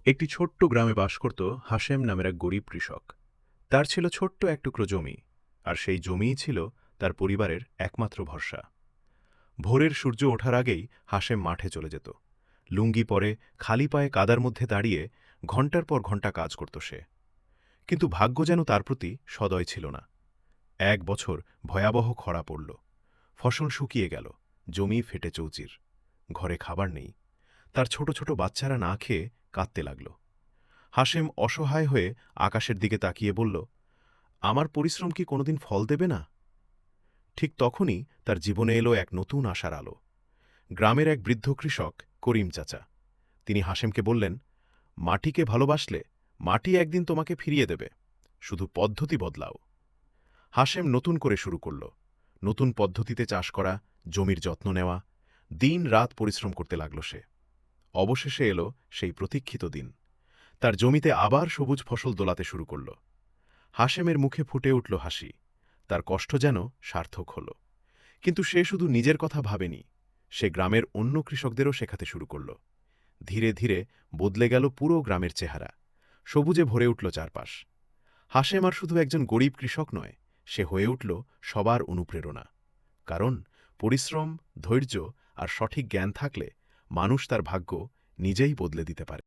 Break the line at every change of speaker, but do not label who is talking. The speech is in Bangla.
একটি ছোট্ট গ্রামে বাস করত হাশেম নামের এক গরিব কৃষক। তার ছিল ছোট্ট এক টুকরো জমি, আর সেই জমিই ছিল তার পরিবারের একমাত্র ভরসা। ভোরের সূর্য ওঠার আগেই হাশেম মাঠে চলে যেত। লুঙ্গি পরে খালি পায়ে কাদার মধ্যে দাঁড়িয়ে ঘণ্টার পর ঘণ্টা কাজ করত সে। কিন্তু ভাগ্য যেন তার প্রতি সদয় ছিল না। এক বছর ভয়াবহ খরা পড়ল। ফসল শুকিয়ে গেল, জমি ফেটে চৌচির। ঘরে খাবার নেই। তার ছোট ছোট বাচ্চারা না খেয়ে কাঁদতে লাগল। হাশেম অসহায় হয়ে আকাশের দিকে তাকিয়ে বলল, আমার পরিশ্রম কি কোনোদিন ফল দেবে না? ঠিক তখনই তার জীবনে এলো এক নতুন আশার আলো। গ্রামের এক বৃদ্ধ কৃষক করিম চাচা। তিনি হাশেমকে বললেন, মাটিকে ভালোবাসলে মাটি একদিন তোমাকে ফিরিয়ে দেবে, শুধু পদ্ধতি বদলাও। হাশেম নতুন করে শুরু করল। নতুন পদ্ধতিতে চাষ করা, জমির যত্ন নেওয়া। দিন রাত পরিশ্রম করতে লাগল সে। অবশেষে এলো সেই প্রতীক্ষিত দিন। তার জমিতে আবার সবুজ ফসল দোলাতে শুরু করল। হাশেমের মুখে ফুটে উঠল হাসি। তার কষ্ট যেন সার্থক হল। কিন্তু সে শুধু নিজের কথা ভাবেনি, সে গ্রামের অন্য কৃষকদেরও শেখাতে শুরু করল। ধীরে ধীরে বদলে গেল পুরো গ্রামের চেহারা। সবুজে ভরে উঠল চারপাশ। হাশেম আর শুধু একজন গরিব কৃষক নয়, সে হয়ে উঠল সবার অনুপ্রেরণা। কারণ পরিশ্রম, ধৈর্য আর সঠিক জ্ঞান থাকলে মানুষ তার ভাগ্য নিজেই বদলে দিতে পারে।